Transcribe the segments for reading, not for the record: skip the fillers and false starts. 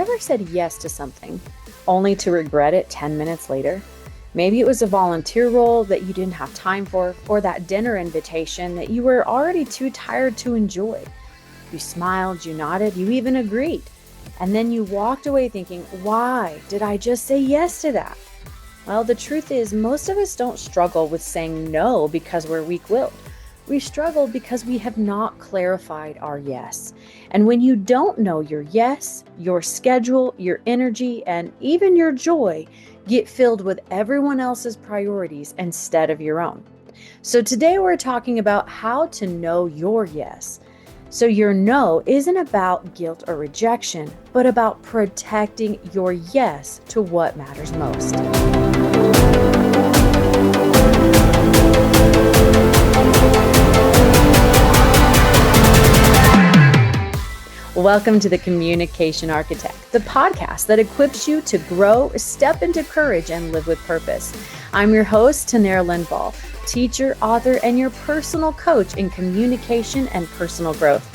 ever said yes to something only to regret it 10 minutes later? Maybe it was a volunteer role that you didn't have time for, or that dinner invitation that you were already too tired to enjoy. You smiled, you nodded, you even agreed. And then you walked away thinking, why did I just say yes to that? Well, the truth is, most of us don't struggle with saying no because we're weak-willed. We struggle because we have not clarified our yes. And when you don't know your yes, your schedule, your energy, and even your joy get filled with everyone else's priorities instead of your own. So today we're talking about how to know your yes. So your no isn't about guilt or rejection, but about protecting your yes to what matters most. Welcome to the Communication Architect, the podcast that equips you to grow, step into courage, and live with purpose. I'm your host, Tanera Lindvall, teacher, author, and your personal coach in communication and personal growth.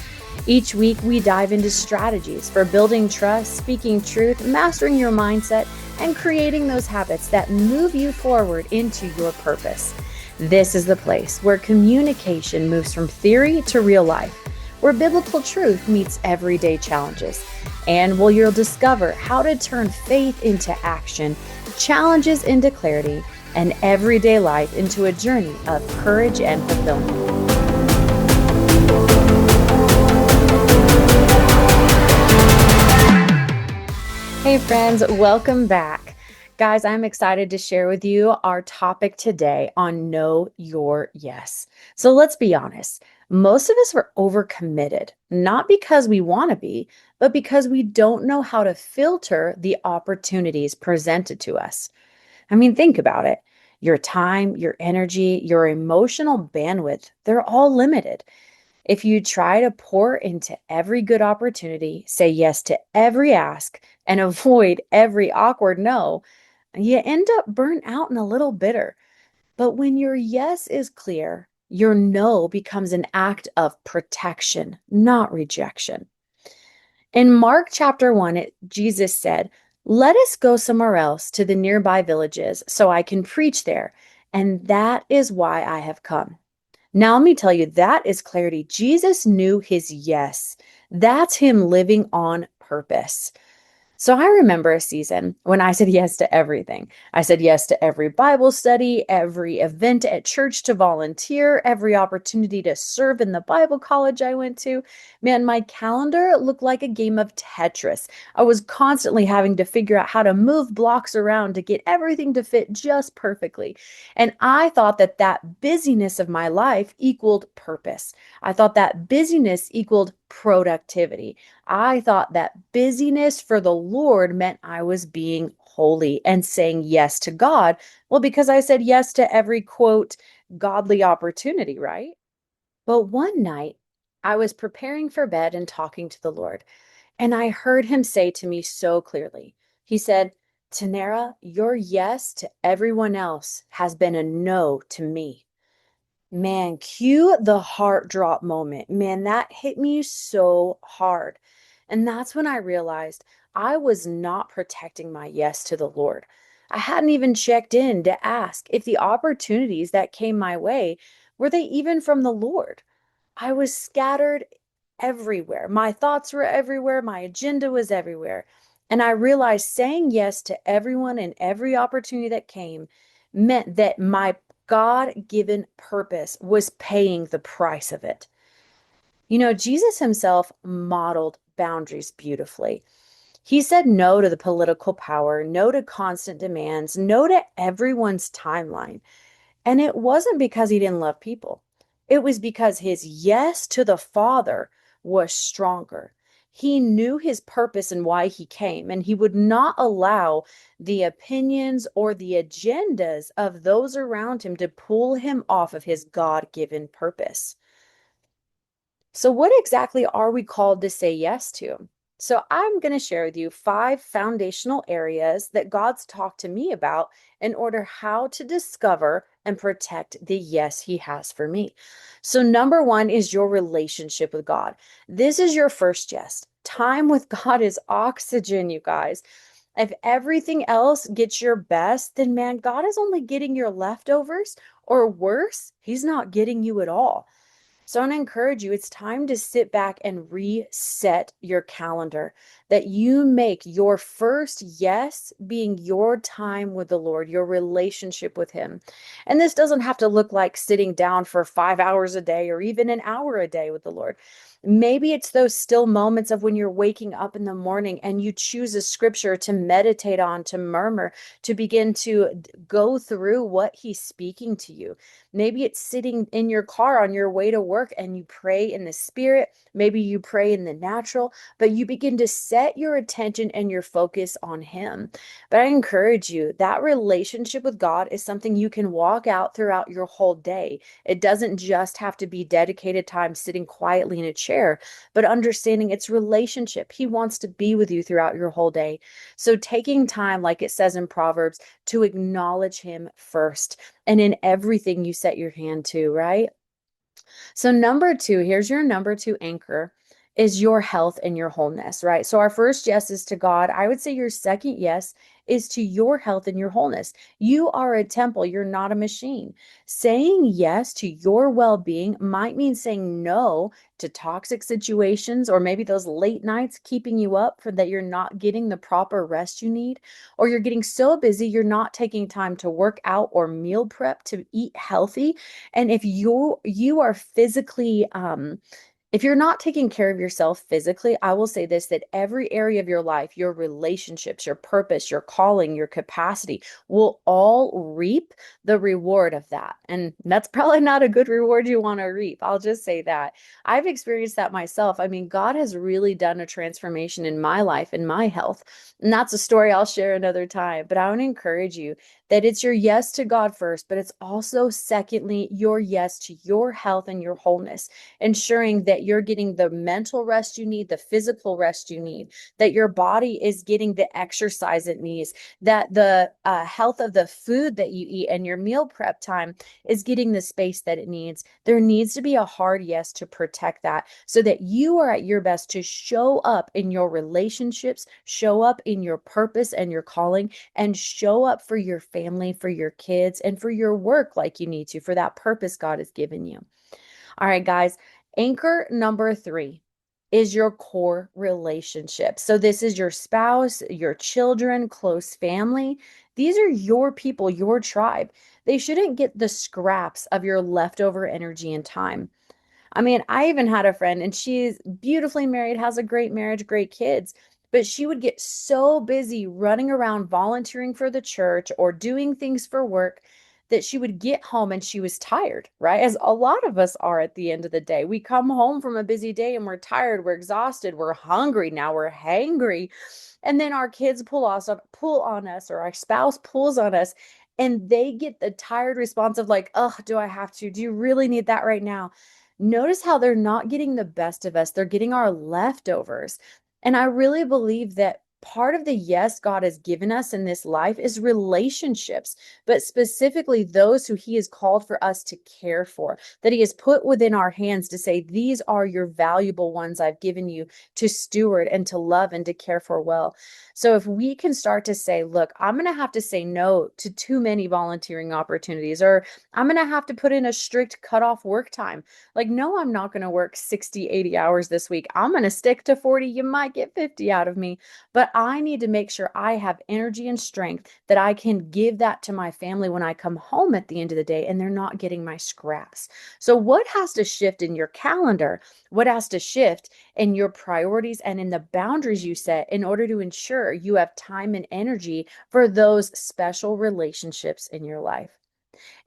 Each week, we dive into strategies for building trust, speaking truth, mastering your mindset, and creating those habits that move you forward into your purpose. This is the place where communication moves from theory to real life, where biblical truth meets everyday challenges, and where you'll discover how to turn faith into action, challenges into clarity, and everyday life into a journey of courage and fulfillment. Hey friends, welcome back. Guys, I'm excited to share with you our topic today on Know Your Yes. So let's be honest. Most of us are overcommitted, not because we want to be, but because we don't know how to filter the opportunities presented to us. I mean, think about it. Your time, your energy, your emotional bandwidth, they're all limited. If you try to pour into every good opportunity, say yes to every ask, and avoid every awkward no, you end up burnt out and a little bitter. But when your yes is clear, your no becomes an act of protection, not rejection. In Mark chapter 1, Jesus said, "Let us go somewhere else to the nearby villages so I can preach there. And that is why I have come." Now, let me tell you, that is clarity. Jesus knew his yes. That's him living on purpose. So I remember a season when I said yes to everything. I said yes to every Bible study, every event at church to volunteer, every opportunity to serve in the Bible college I went to. Man, my calendar looked like a game of Tetris. I was constantly having to figure out how to move blocks around to get everything to fit just perfectly. And I thought that that busyness of my life equaled purpose. I thought that busyness equaled productivity. I thought that busyness for the Lord meant I was being holy and saying yes to God. Well, because I said yes to every quote, godly opportunity, right? But one night I was preparing for bed and talking to the Lord, and I heard him say to me so clearly. He said, "Tanera, your yes to everyone else has been a no to me." Man, cue the heart drop moment. Man, that hit me so hard. And that's when I realized I was not protecting my yes to the Lord. I hadn't even checked in to ask if the opportunities that came my way were they even from the Lord. I was scattered everywhere. My thoughts were everywhere. My agenda was everywhere. And I realized saying yes to everyone and every opportunity that came meant that my God given purpose was paying the price of it. You know, Jesus himself modeled boundaries beautifully. He said no to the political power, no to constant demands, no to everyone's timeline. And it wasn't because he didn't love people. It was because his yes to the Father was stronger. He knew his purpose and why he came, and he would not allow the opinions or the agendas of those around him to pull him off of his God-given purpose. So, what exactly are we called to say yes to? So, I'm going to share with you 5 foundational areas that God's talked to me about in order how to discover and protect the yes he has for me. So, number 1 is your relationship with God. This is your first yes. Time with God is oxygen, you guys. If everything else gets your best, then man, God is only getting your leftovers, or worse, He's not getting you at all. So I want to encourage you, it's time to sit back and reset your calendar, that you make your first yes being your time with the Lord, your relationship with Him. And this doesn't have to look like sitting down for 5 hours a day or even an hour a day with the Lord. Maybe it's those still moments of when you're waking up in the morning and you choose a scripture to meditate on, to murmur, to begin to go through what He's speaking to you. Maybe it's sitting in your car on your way to work and you pray in the spirit. Maybe you pray in the natural, but you begin to set your attention and your focus on Him. But I encourage you, that relationship with God is something you can walk out throughout your whole day. It doesn't just have to be dedicated time sitting quietly in a chair, but understanding it's relationship. He wants to be with you throughout your whole day. So taking time, like it says in Proverbs, to acknowledge Him first and in everything you set your hand to, right? So, number two, here's your number two anchor is your health and your wholeness, right? So, our first yes is to God. I would say your second yes is to your health and your wholeness. You are a temple, you're not a machine. Saying yes to your well being might mean saying no to toxic situations, or maybe those late nights keeping you up for that you're not getting the proper rest you need, or you're getting so busy you're not taking time to work out or meal prep to eat healthy. And if you are physically if you're not taking care of yourself physically, I will say this, that every area of your life, your relationships, your purpose, your calling, your capacity will all reap the reward of that. And that's probably not a good reward you want to reap. I'll just say that. I've experienced that myself. I mean, God has really done a transformation in my life and my health. And that's a story I'll share another time. But I want to encourage you that it's your yes to God first, but it's also, secondly, your yes to your health and your wholeness, ensuring that you're getting the mental rest you need, the physical rest you need, that your body is getting the exercise it needs, that the health of the food that you eat and your meal prep time is getting the space that it needs. There needs to be a hard yes to protect that so that you are at your best to show up in your relationships, show up in your purpose and your calling, and show up for your family, for your kids, and for your work like you need to, for that purpose God has given you. All right, guys. Anchor number three is your core relationship. So this is your spouse, your children, close family. These are your people, your tribe. They shouldn't get the scraps of your leftover energy and time. I mean, I even had a friend and she's beautifully married, has a great marriage, great kids, but she would get so busy running around volunteering for the church or doing things for work that she would get home and she was tired, right? As a lot of us are at the end of the day. We come home from a busy day and we're tired, we're exhausted, we're hungry now, we're hangry. And then our kids pull on us, or our spouse pulls on us, and they get the tired response of like, "Oh, do I have to? Do you really need that right now?" Notice how they're not getting the best of us, they're getting our leftovers. And I really believe that part of the yes God has given us in this life is relationships, but specifically those who He has called for us to care for, that He has put within our hands to say, these are your valuable ones I've given you to steward and to love and to care for well. So if we can start to say, look, I'm going to have to say no to too many volunteering opportunities, or I'm going to have to put in a strict cutoff work time. Like, no, I'm not going to work 60, 80 hours this week. I'm going to stick to 40. You might get 50 out of me, but I need to make sure I have energy and strength that I can give that to my family when I come home at the end of the day and they're not getting my scraps. So, what has to shift in your calendar? What has to shift in your priorities and in the boundaries you set in order to ensure you have time and energy for those special relationships in your life?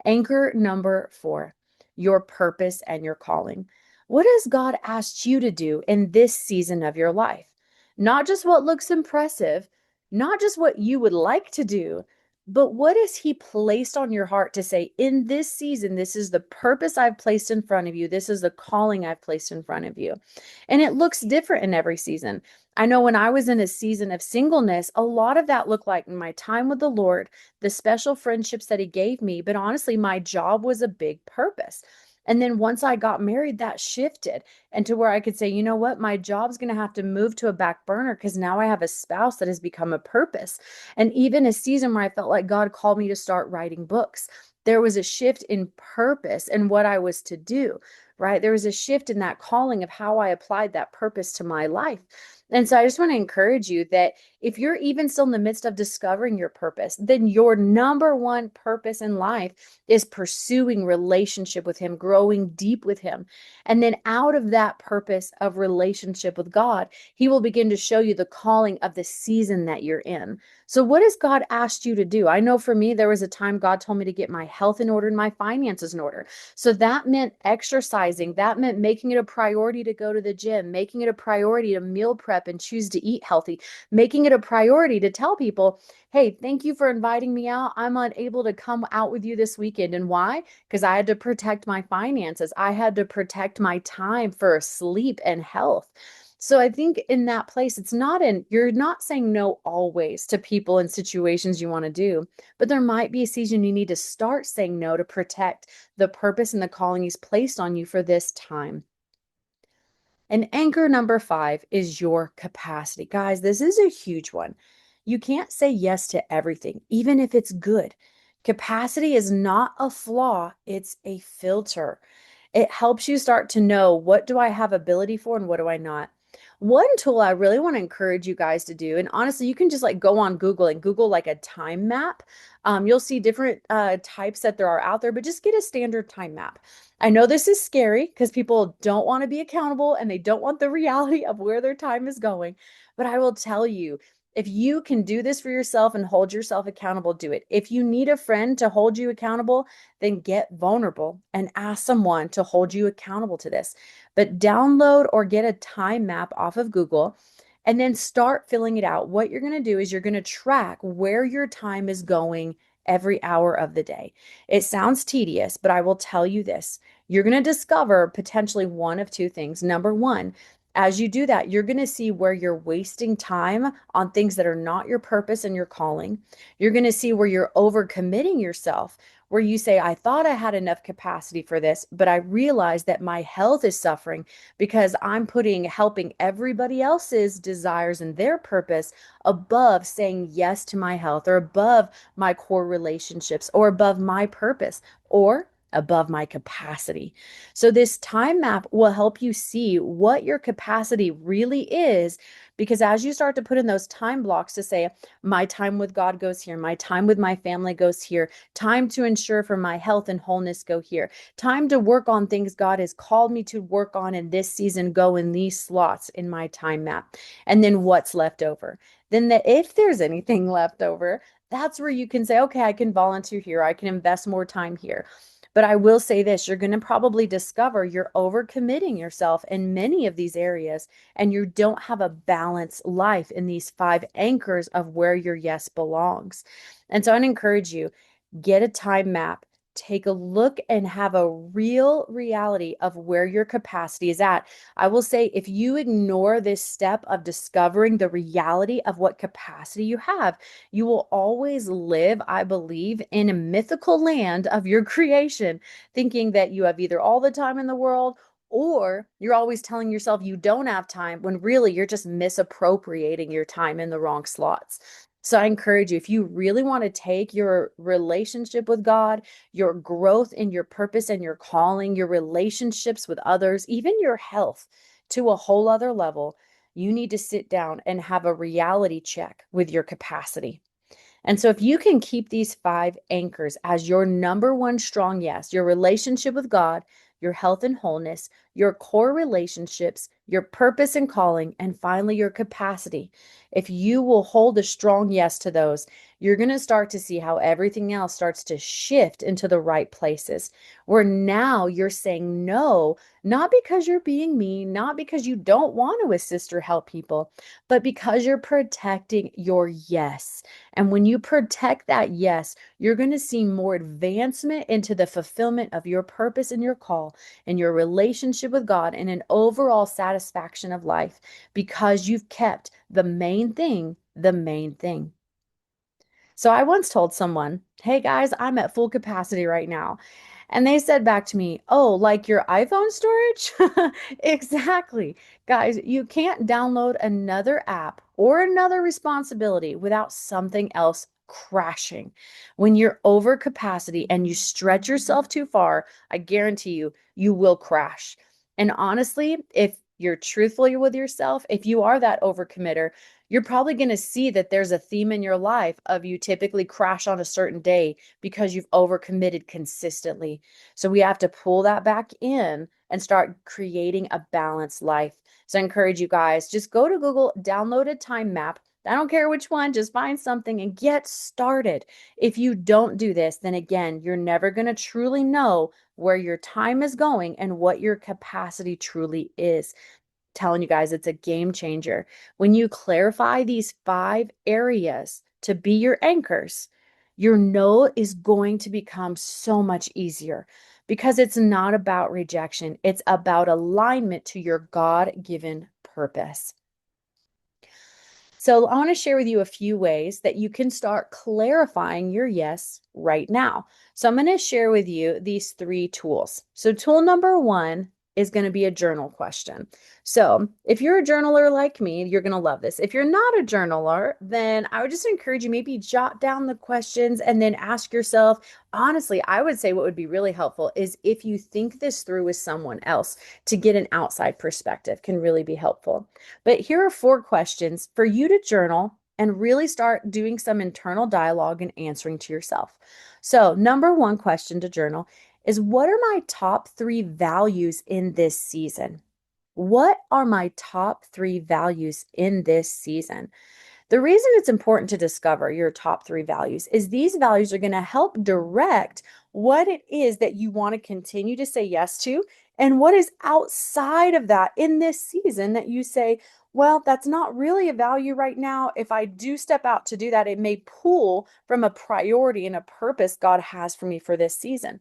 Anchor number four, your purpose and your calling. What has God asked you to do in this season of your life? Not just what looks impressive, not just what you would like to do, but what has He placed on your heart to say, in this season, this is the purpose I've placed in front of you. This is the calling I've placed in front of you. And it looks different in every season. I know when I was in a season of singleness, a lot of that looked like my time with the Lord, the special friendships that He gave me. But honestly, my job was a big purpose. And then once I got married, that shifted and to where I could say, you know what, my job's going to have to move to a back burner because now I have a spouse that has become a purpose. And even a season where I felt like God called me to start writing books. There was a shift in purpose and what I was to do, right? There was a shift in that calling of how I applied that purpose to my life. And so I just want to encourage you that if you're even still in the midst of discovering your purpose, then your number one purpose in life is pursuing relationship with Him, growing deep with Him. And then out of that purpose of relationship with God, He will begin to show you the calling of the season that you're in. So, what has God asked you to do? I know for me, there was a time God told me to get my health in order and my finances in order. So, that meant exercising. That meant making it a priority to go to the gym, making it a priority to meal prep and choose to eat healthy, making it a priority to tell people, hey, thank you for inviting me out. I'm unable to come out with you this weekend. And why? Because I had to protect my finances. I had to protect my time for sleep and health. So I think in that place, you're not saying no always to people and situations you want to do, but there might be a season you need to start saying no to protect the purpose and the calling He's placed on you for this time. And anchor number 5 is your capacity. Guys, this is a huge one. You can't say yes to everything, even if it's good. Capacity is not a flaw, it's a filter. It helps you start to know, what do I have ability for and what do I not? One tool I really want to encourage you guys to do, and honestly, you can just like go on Google and Google like a time map. You'll see different types that there are out there, but just get a standard time map. I know this is scary because people don't want to be accountable and they don't want the reality of where their time is going. But I will tell you, if you can do this for yourself and hold yourself accountable, do it. If you need a friend to hold you accountable, then get vulnerable and ask someone to hold you accountable to this. But download or get a time map off of Google and then start filling it out. What you're going to do is you're going to track where your time is going every hour of the day. It sounds tedious, but I will tell you this. You're going to discover potentially one of two things. Number one, as you do that, you're going to see where you're wasting time on things that are not your purpose and your calling. You're going to see where you're overcommitting yourself, where you say, I thought I had enough capacity for this, but I realized that my health is suffering because I'm putting helping everybody else's desires and their purpose above saying yes to my health or above my core relationships or above my purpose or above my capacity. So, this time map will help you see what your capacity really is. Because as you start to put in those time blocks to say, my time with God goes here, my time with my family goes here, time to ensure for my health and wholeness go here, time to work on things God has called me to work on in this season go in these slots in my time map. And then what's left over. If there's anything left over, that's where you can say, okay, I can volunteer here. I can invest more time here. But I will say this, you're going to probably discover you're overcommitting yourself in many of these areas, and you don't have a balanced life in these 5 anchors of where your yes belongs. And so I'd encourage you, get a time map, take a look and have a real reality of where your capacity is at. I will say, if you ignore this step of discovering the reality of what capacity you have, you will always live, I believe, in a mythical land of your creation, thinking that you have either all the time in the world or you're always telling yourself you don't have time when really you're just misappropriating your time in the wrong slots. So I encourage you, if you really want to take your relationship with God, your growth in your purpose and your calling, your relationships with others, even your health to a whole other level, you need to sit down and have a reality check with your capacity. And so, if you can keep these 5 anchors as your number one strong yes, your relationship with God, your health and wholeness, your core relationships, your purpose and calling, and finally your capacity, if you will hold a strong yes to those, you're going to start to see how everything else starts to shift into the right places. Where now you're saying no, not because you're being mean, not because you don't want to assist or help people, but because you're protecting your yes. And when you protect that yes, you're going to see more advancement into the fulfillment of your purpose and your call and your relationship with God and an overall satisfaction of life because you've kept the main thing the main thing. So I once told someone, hey guys, I'm at full capacity right now. And they said back to me, "Oh, like your iPhone storage?" Exactly. Guys, you can't download another app or another responsibility without something else crashing. When you're over capacity and you stretch yourself too far, I guarantee you, you will crash. And honestly, if you're truthful with yourself, if you are that overcommitter, you're probably going to see that there's a theme in your life of you typically crash on a certain day because you've overcommitted consistently. So we have to pull that back in and start creating a balanced life. So I encourage you guys, just go to Google, download a time map. I don't care which one, just find something and get started. If you don't do this, then again, you're never going to truly know where your time is going and what your capacity truly is. Telling you guys, it's a game changer. When you clarify these 5 areas to be your anchors, your no is going to become so much easier because it's not about rejection. It's about alignment to your God-given purpose. So, I want to share with you a few ways that you can start clarifying your yes right now. So, I'm going to share with you these 3 tools. So, tool number 1 is going to be a journal question. So, if you're a journaler like me, you're going to love this. If you're not a journaler, then I would just encourage you maybe jot down the questions and then ask yourself, honestly, I would say what would be really helpful is if you think this through with someone else to get an outside perspective can really be helpful. But here are 4 questions for you to journal and really start doing some internal dialogue and answering to yourself. So, number 1 question to journal is, what are my top 3 values in this season? What are my top 3 values in this season? The reason it's important to discover your top 3 values is these values are going to help direct what it is that you want to continue to say yes to and what is outside of that in this season that you say, well, that's not really a value right now. If I do step out to do that, it may pull from a priority and a purpose God has for me for this season.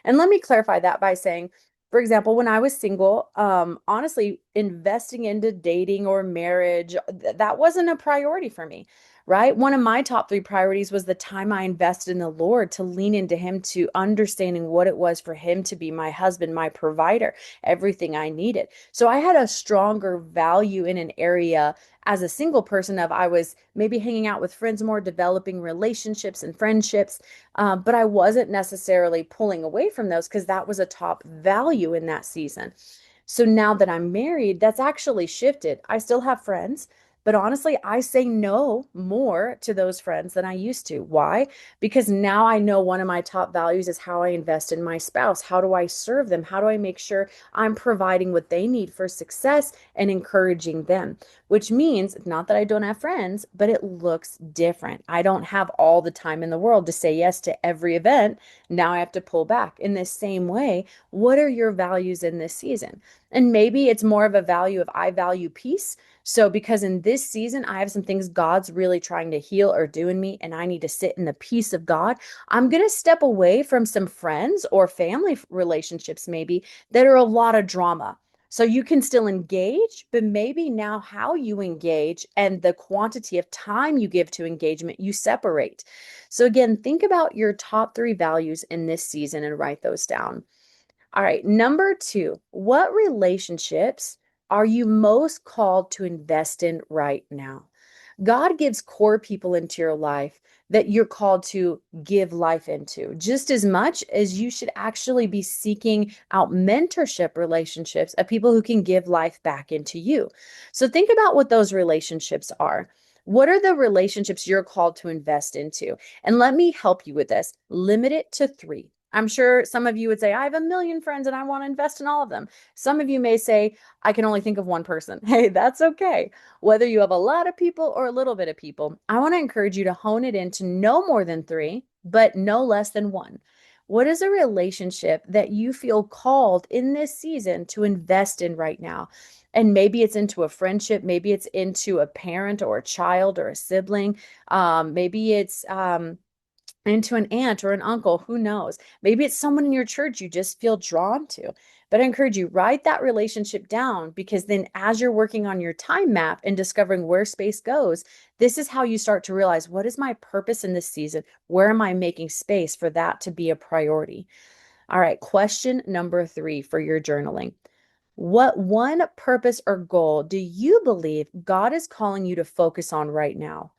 And let me clarify that by saying, for example, when I was single, honestly, investing into dating or marriage, that wasn't a priority for me, right? One of my top 3 priorities was the time I invested in the Lord to lean into Him, to understanding what it was for Him to be my husband, my provider, everything I needed. So I had a stronger value in an area as a single person of I was maybe hanging out with friends more, developing relationships and friendships, but I wasn't necessarily pulling away from those because that was a top value in that season. So now that I'm married, that's actually shifted. I still have friends, but honestly, I say no more to those friends than I used to. Why? Because now I know one of my top values is how I invest in my spouse. How do I serve them? How do I make sure I'm providing what they need for success and encouraging them? Which means not that I don't have friends, but it looks different. I don't have all the time in the world to say yes to every event. Now I have to pull back. In the same way, what are your values in this season? And maybe it's more of a value of I value peace. So, because in this season, I have some things God's really trying to heal or do in me, and I need to sit in the peace of God, I'm going to step away from some friends or family relationships, maybe that are a lot of drama. So, you can still engage, but maybe now how you engage and the quantity of time you give to engagement, you separate. So, again, think about your top 3 values in this season and write those down. All right, number 2, what relationships are you most called to invest in right now? God gives core people into your life that you're called to give life into, just as much as you should actually be seeking out mentorship relationships of people who can give life back into you. So think about what those relationships are. What are the relationships you're called to invest into? And let me help you with this. Limit it to 3. I'm sure some of you would say, I have a million friends and I want to invest in all of them. Some of you may say, I can only think of one person. Hey, that's okay. Whether you have a lot of people or a little bit of people, I want to encourage you to hone it into no more than 3, but no less than 1. What is a relationship that you feel called in this season to invest in right now? And maybe it's into a friendship, maybe it's into a parent or a child or a sibling. Maybe it's into an aunt or an uncle, who knows? Maybe it's someone in your church you just feel drawn to. But I encourage you, write that relationship down because then as you're working on your time map and discovering where space goes, this is how you start to realize, what is my purpose in this season? Where am I making space for that to be a priority? All right, question number 3 for your journaling. What one purpose or goal do you believe God is calling you to focus on right now?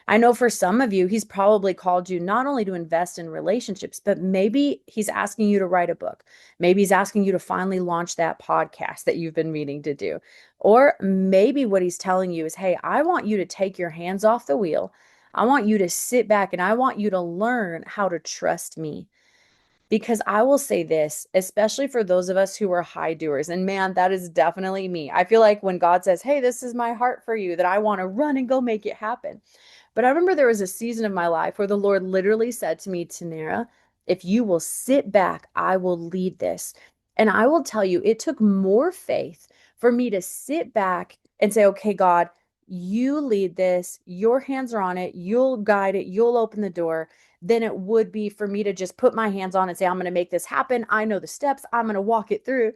I know for some of you, he's probably called you not only to invest in relationships, but maybe he's asking you to write a book. Maybe he's asking you to finally launch that podcast that you've been meaning to do. Or maybe what he's telling you is, hey, I want you to take your hands off the wheel. I want you to sit back and I want you to learn how to trust me. Because I will say this, especially for those of us who are high doers, and man, that is definitely me. I feel like when God says, hey, this is my heart for you, that I want to run and go make it happen. But I remember there was a season of my life where the Lord literally said to me, Tanera, if you will sit back, I will lead this. And I will tell you, it took more faith for me to sit back and say, okay, God, you lead this, your hands are on it, you'll guide it, you'll open the door, than it would be for me to just put my hands on and say, I'm going to make this happen. I know the steps, I'm going to walk it through.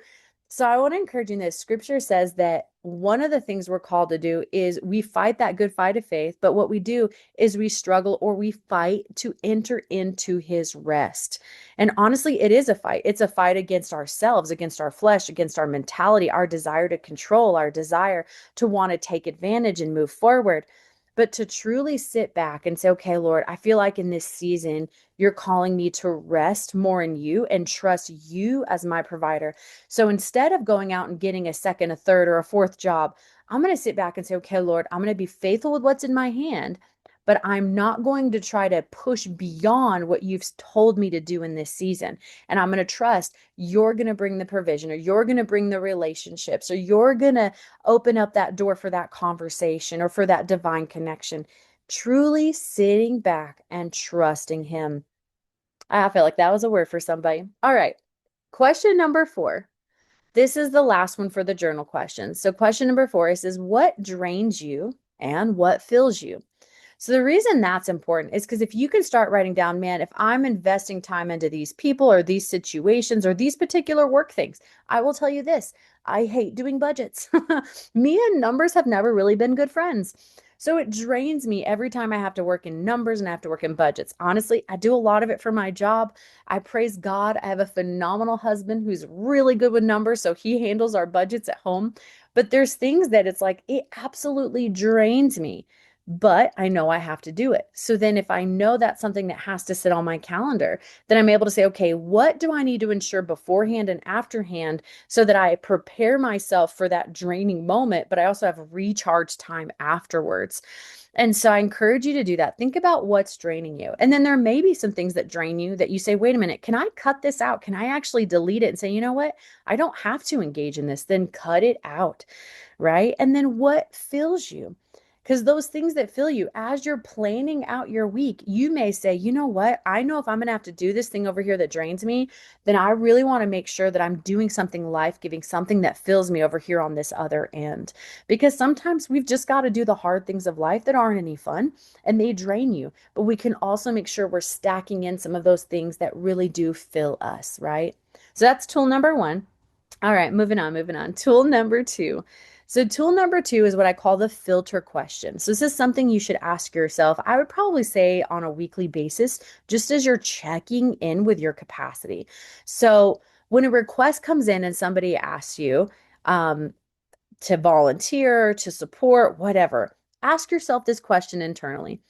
So I want to encourage you in this. Scripture says that one of the things we're called to do is we fight that good fight of faith, but what we do is we struggle or we fight to enter into his rest. And honestly, it is a fight. It's a fight against ourselves, against our flesh, against our mentality, our desire to control, our desire to want to take advantage and move forward. But to truly sit back and say, okay, Lord, I feel like in this season, you're calling me to rest more in you and trust you as my provider. So instead of going out and getting a second, a third, or a fourth job, I'm going to sit back and say, okay, Lord, I'm going to be faithful with what's in my hand, but I'm not going to try to push beyond what you've told me to do in this season. And I'm going to trust you're going to bring the provision, or you're going to bring the relationships, or you're going to open up that door for that conversation or for that divine connection. Truly sitting back and trusting him. I feel like that was a word for somebody. All right. Question number 4. This is the last one for the journal questions. So, question number 4 is what drains you and what fills you? So, the reason that's important is because if you can start writing down, man, if I'm investing time into these people or these situations or these particular work things, I will tell you this, I hate doing budgets. Me and numbers have never really been good friends. So it drains me every time I have to work in numbers and I have to work in budgets. Honestly, I do a lot of it for my job. I praise God. I have a phenomenal husband who's really good with numbers, so he handles our budgets at home. But there's things that it's like, it absolutely drains me, but I know I have to do it. So then if I know that's something that has to sit on my calendar, then I'm able to say, okay, what do I need to ensure beforehand and afterhand so that I prepare myself for that draining moment, but I also have recharge time afterwards. And so I encourage you to do that. Think about what's draining you. And then there may be some things that drain you that you say, wait a minute, can I cut this out? Can I actually delete it and say, you know what? I don't have to engage in this. Then cut it out, right? And then what fills you? Because those things that fill you, as you're planning out your week, you may say, you know what? I know if I'm going to have to do this thing over here that drains me, then I really want to make sure that I'm doing something life-giving, something that fills me over here on this other end. Because sometimes we've just got to do the hard things of life that aren't any fun and they drain you. But we can also make sure we're stacking in some of those things that really do fill us, right? So that's tool number 1. All right, moving on, moving on. Tool number 2. So, tool number 2 is what I call the filter question. So, this is something you should ask yourself. I would probably say on a weekly basis, just as you're checking in with your capacity. So, when a request comes in and somebody asks you um, to volunteer, to support, whatever, ask yourself this question internally.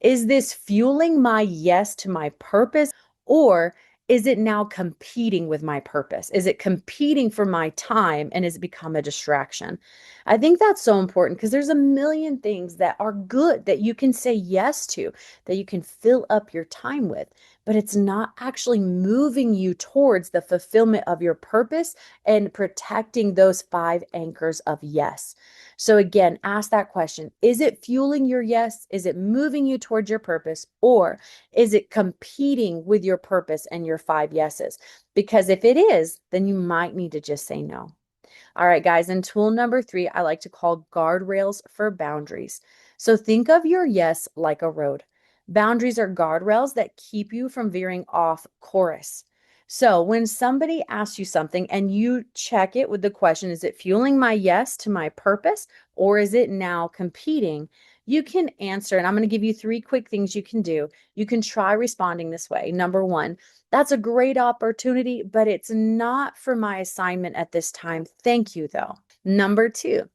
Is this fueling my yes to my purpose, or is it now competing with my purpose? Is it competing for my time and has it become a distraction? I think that's so important because there's a million things that are good that you can say yes to, that you can fill up your time with, but it's not actually moving you towards the fulfillment of your purpose and protecting those 5 anchors of yes. So again, ask that question. Is it fueling your yes? Is it moving you towards your purpose? Or is it competing with your purpose and your 5 yeses? Because if it is, then you might need to just say no. All right, guys, and tool number 3, I like to call guardrails for boundaries. So think of your yes like a road. Boundaries are guardrails that keep you from veering off course. So when somebody asks you something and you check it with the question, is it fueling my yes to my purpose or is it now competing? You can answer, and I'm going to give you three quick things you can do. You can try responding this way. Number one, that's a great opportunity, but it's not for my assignment at this time. Thank you, though. Number two,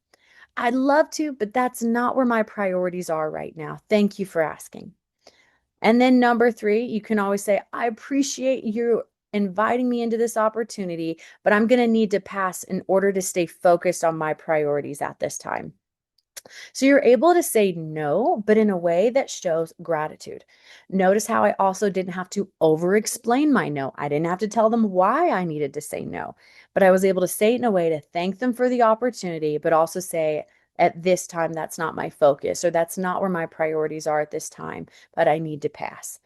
I'd love to, but that's not where my priorities are right now. Thank you for asking. And then number three, you can always say, I appreciate you inviting me into this opportunity, but I'm going to need to pass in order to stay focused on my priorities at this time. So you're able to say no, but in a way that shows gratitude. Notice how I also didn't have to over explain my no. I didn't have to tell them why I needed to say no, but I was able to say it in a way to thank them for the opportunity, but also say, at this time, that's not my focus, or that's not where my priorities are at this time, but I need to pass.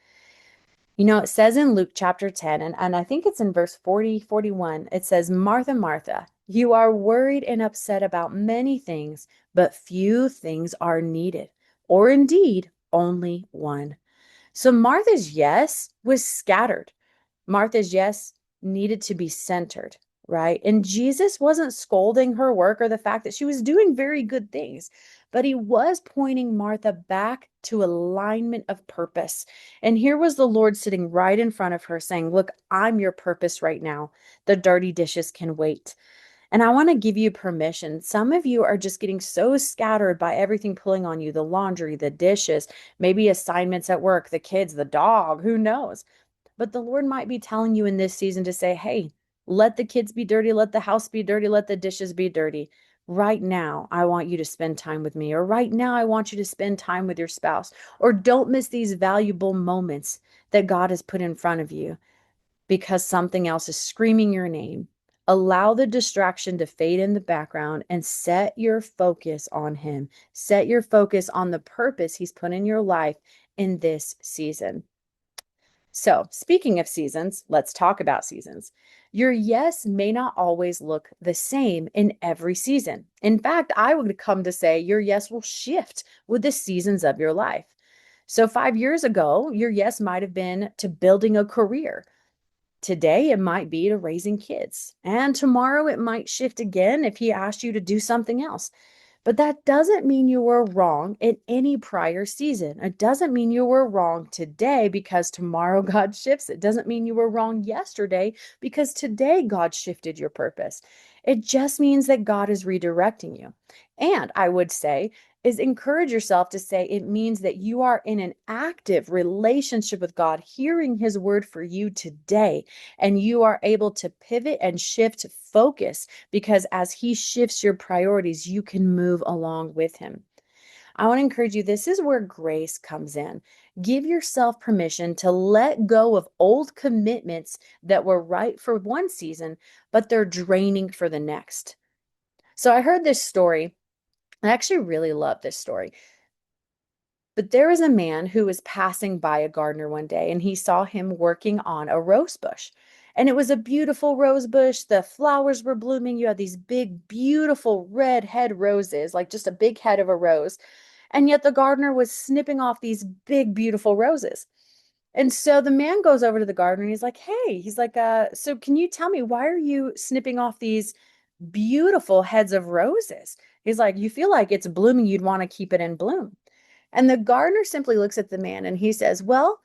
It says in Luke chapter 10, and I think it's in verse 40, 41, it says, Martha, Martha, you are worried and upset about many things, but few things are needed, or indeed only one. So Martha's yes was scattered. Martha's yes needed to be centered, right? And Jesus wasn't scolding her work or the fact that she was doing very good things, but he was pointing Martha back to alignment of purpose. And here was the Lord sitting right in front of her saying, Look, I'm your purpose right now. The dirty dishes can wait. And I want to give you permission. Some of you are just getting so scattered by everything pulling on you, the laundry, the dishes, maybe assignments at work, the kids, the dog, who knows? But the Lord might be telling you in this season to say, hey, let the kids be dirty, let the house be dirty, let the dishes be dirty. Right now, I want you to spend time with me, or right now, I want you to spend time with your spouse, or don't miss these valuable moments that God has put in front of you because something else is screaming your name. Allow the distraction to fade in the background and set your focus on Him. Set your focus on the purpose He's put in your life in this season. So, speaking of seasons, let's talk about seasons. Your yes may not always look the same in every season. In fact, I would come to say your yes will shift with the seasons of your life. So, 5 years ago, your yes might have been to building a career. Today, it might be to raising kids. And tomorrow, it might shift again if he asked you to do something else. But that doesn't mean you were wrong in any prior season. It doesn't mean you were wrong today because tomorrow God shifts. It doesn't mean you were wrong yesterday because today God shifted your purpose. It just means that God is redirecting you. And I would say, is encourage yourself to say it means that you are in an active relationship with God, hearing His word for you today, and you are able to pivot and shift focus because as He shifts your priorities, you can move along with Him. I want to encourage you, this is where grace comes in. Give yourself permission to let go of old commitments that were right for one season, but they're draining for the next. So I heard this story. I actually really love this story. But there was a man who was passing by a gardener one day, and he saw him working on a rose bush. And it was a beautiful rose bush. The flowers were blooming. You had these big, beautiful red head roses, like just a big head of a rose. And yet the gardener was snipping off these big, beautiful roses. And so the man goes over to the gardener and he's like, Hey, he's like, so can you tell me, why are you snipping off these beautiful heads of roses? He's like, You feel like it's blooming. You'd want to keep it in bloom. And the gardener simply looks at the man and he says, Well,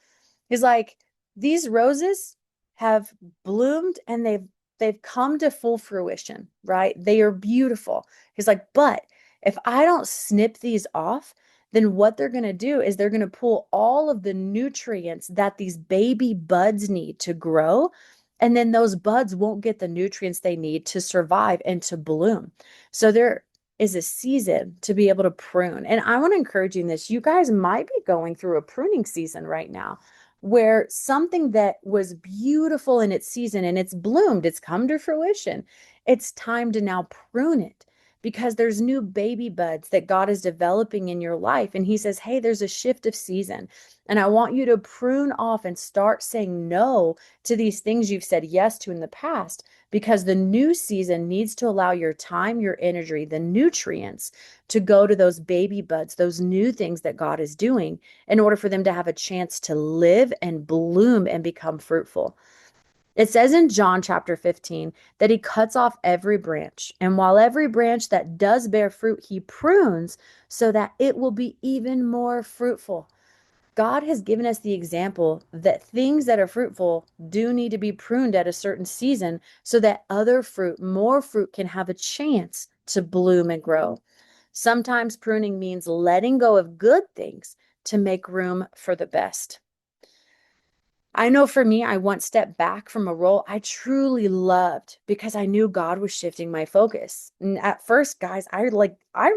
he's like, these roses have bloomed and they've come to full fruition, right? They are beautiful. He's like, but if I don't snip these off, then what they're going to do is they're going to pull all of the nutrients that these baby buds need to grow. And then those buds won't get the nutrients they need to survive and to bloom. So there is a season to be able to prune. And I want to encourage you in this. You guys might be going through a pruning season right now where something that was beautiful in its season and it's bloomed, it's come to fruition. It's time to now prune it because there's new baby buds that God is developing in your life. And He says, Hey, there's a shift of season. And I want you to prune off and start saying no to these things you've said yes to in the past because the new season needs to allow your time, your energy, the nutrients to go to those baby buds, those new things that God is doing in order for them to have a chance to live and bloom and become fruitful. It says in John chapter 15 that he cuts off every branch. And while every branch that does bear fruit, he prunes so that it will be even more fruitful. God has given us the example that things that are fruitful do need to be pruned at a certain season so that other fruit, more fruit, can have a chance to bloom and grow. Sometimes pruning means letting go of good things to make room for the best. I know for me, I once stepped back from a role I truly loved because I knew God was shifting my focus. And at first, guys, I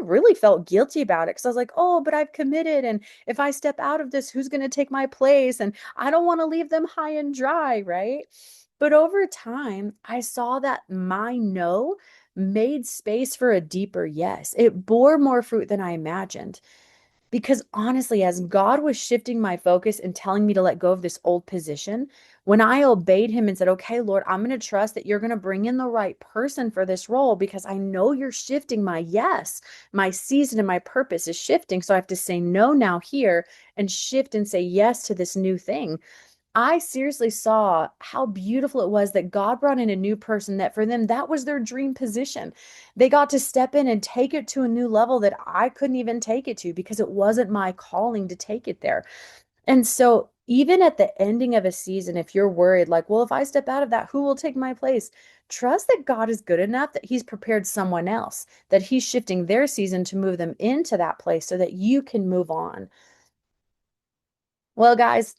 really felt guilty about it because I was like, oh, but I've committed. And if I step out of this, who's going to take my place? And I don't want to leave them high and dry, right? But over time, I saw that my no made space for a deeper yes. It bore more fruit than I imagined. Because honestly, as God was shifting my focus and telling me to let go of this old position, when I obeyed him and said, okay, Lord, I'm going to trust that you're going to bring in the right person for this role because I know you're shifting my yes, my season and my purpose is shifting. So I have to say no now here and shift and say yes to this new thing. I seriously saw how beautiful it was that God brought in a new person that for them, that was their dream position. They got to step in and take it to a new level that I couldn't even take it to because it wasn't my calling to take it there. And so, even at the ending of a season, if you're worried, like, well, if I step out of that, who will take my place? Trust that God is good enough that he's prepared someone else, that he's shifting their season to move them into that place so that you can move on. Well, guys,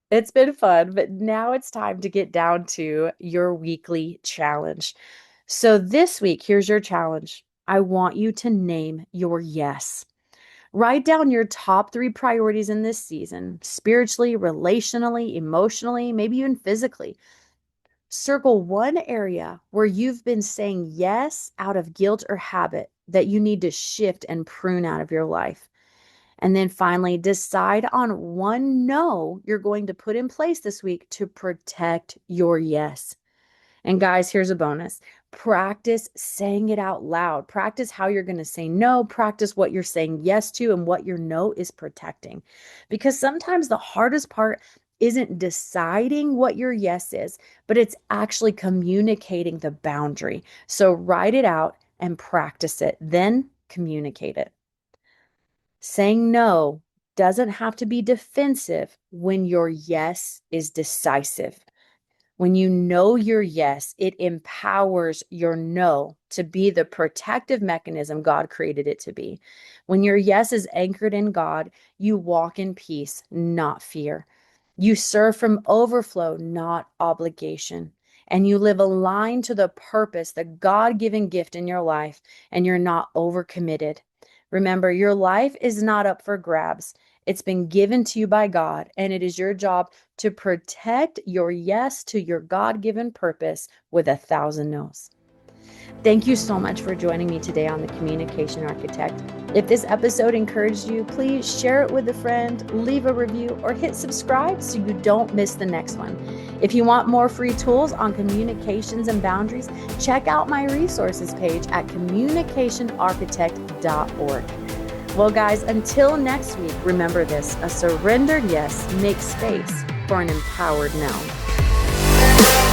it's been fun, but now it's time to get down to your weekly challenge. So this week, here's your challenge. I want you to name your yes. Write down your top 3 priorities in this season, spiritually, relationally, emotionally, maybe even physically. Circle one area where you've been saying yes out of guilt or habit that you need to shift and prune out of your life. And then finally, decide on one no you're going to put in place this week to protect your yes. And guys, here's a bonus. Practice saying it out loud. Practice how you're going to say no. Practice what you're saying yes to and what your no is protecting. Because sometimes the hardest part isn't deciding what your yes is, but it's actually communicating the boundary. So write it out and practice it, then communicate it. Saying no doesn't have to be defensive when your yes is decisive. When you know your yes, it empowers your no to be the protective mechanism God created it to be. When your yes is anchored in God, you walk in peace, not fear. You serve from overflow, not obligation. And you live aligned to the purpose, the God-given gift in your life, and you're not overcommitted. Remember, your life is not up for grabs. It's been given to you by God, and it is your job to protect your yes to your God-given purpose with 1,000 no's. Thank you so much for joining me today on The Communication Architect. If this episode encouraged you, please share it with a friend, leave a review, or hit subscribe so you don't miss the next one. If you want more free tools on communications and boundaries, check out my resources page at communicationarchitect.org. Well, guys, until next week, remember this: a surrendered yes makes space for an empowered no.